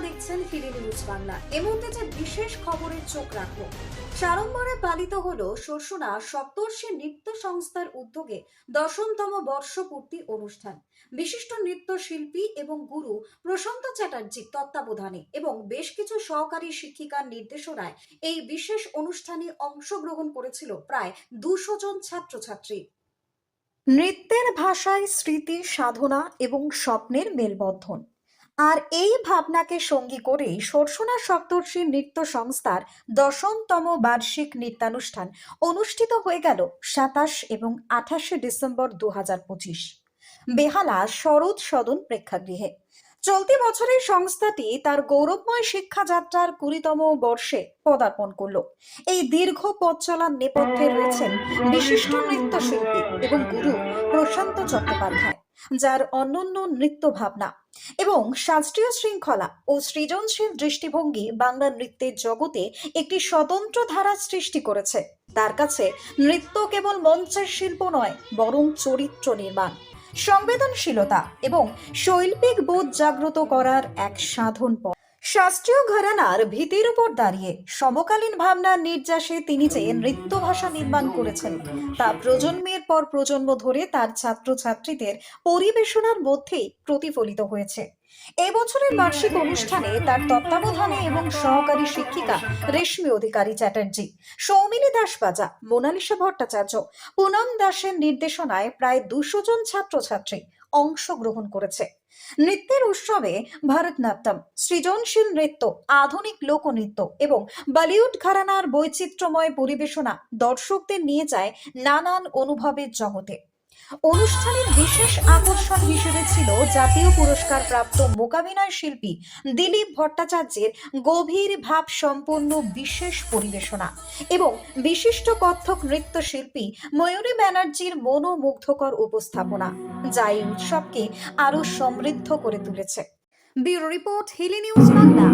দেখছেন ফিরে নিউজ বাংলা। এ মুহূর্তে যে বিশেষ খবরের চোখ রাখবো, সাড়ম্বরে পালিত হলো শর্ষণা সপ্তর্ষি নৃত্য সংস্থার উদ্যোগে 10তম বর্ষপূর্তি অনুষ্ঠান। বিশিষ্ট নৃত্যশিল্পী এবং গুরু প্রশান্ত চ্যাটার্জির তত্ত্বাবধানে এবং বেশ কিছু সহকারী শিক্ষিকার নির্দেশনায় এই বিশেষ অনুষ্ঠানে অংশগ্রহণ করেছিল প্রায় 200 জন ছাত্রছাত্রী। নৃত্যের ভাষায় স্মৃতি, সাধনা এবং স্বপ্নের মেলবন্ধন, আর এই ভাবনাকে সঙ্গী করেই শর্ষণা সপ্তর্ষি নৃত্য সংস্থার 10তম বার্ষিক নৃত্যানুষ্ঠান অনুষ্ঠিত হয়ে গেল 27 এবং 28 ডিসেম্বর 2025 বেহালা শরৎ সদন প্রেক্ষাগৃহে। চলতি বছরে সংস্থাটি তার গৌরবময় শিক্ষাযাত্রার 20তম বর্ষে পদার্পণ করলো। এই দীর্ঘ পথ চলার নেপথ্যে রয়েছেন বিশিষ্ট নৃত্যশিল্পী এবং গুরু প্রশান্ত চট্টোপাধ্যায়, যার অনন্য নৃত্য ভাবনা এবং শাস্ত্রীয় শৃঙ্খলা ও সৃজনশীল দৃষ্টিভঙ্গি বাংলা নৃত্যের জগতে একটি স্বতন্ত্র ধারা সৃষ্টি করেছে। তার কাছে নৃত্য কেবল মঞ্চের শিল্প নয়, বরং চরিত্র নির্মাণ, সংবেদনশীলতা এবং শৈল্পিক বোধ জাগ্রত করার এক সাধন পথ। শাস্ত্রীয় ঘরানার ভিত্তির উপর দাঁড়িয়ে সমকালীন ভাবনার নির্যাসে তিনি যে নৃত্য ভাষা নির্মাণ করেছেন, তা প্রজন্মের পর প্রজন্ম ধরে তার ছাত্রছাত্রীদের পরিবেশনার মধ্যেই প্রতিফলিত হয়েছে। এবছরের বার্ষিক অনুষ্ঠানে তার তত্ত্বাবধানে এবং সহকারী শিক্ষিকা রেশমি অধিকারী চ্যাটার্জি, সৌমিনী দাস বাজা, মোনালিসা ভট্টাচার্য, পুনম দাসের নির্দেশনায় প্রায় 200 জন ছাত্রছাত্রী অংশগ্রহণ করেছে। নৃত্যের উৎসবে ভারতনাট্যম, সৃজনশীল নৃত্য, আধুনিক লোকনৃত্য এবং বলিউড ঘরানার বৈচিত্র্যময় পরিবেশনা দর্শকদের নিয়ে যায় নানান অনুভবের জগতে। অনুষ্ঠানের বিশেষ আকর্ষণ হিসেবে ছিল জাতীয় পুরস্কার প্রাপ্ত মূকাভিনয় শিল্পী দিলীপ ভট্টাচার্যের গভীর ভাব সম্পন্ন বিশেষ পরিবেশনা এবং বিশিষ্ট কত্থক নৃত্যশিল্পী ময়ূরী ব্যানার্জির মনোমুগ্ধকর উপস্থাপনা, যা এই উৎসবকে আরো সমৃদ্ধ করে তুলেছে। Bureau report, Hili news Bangla.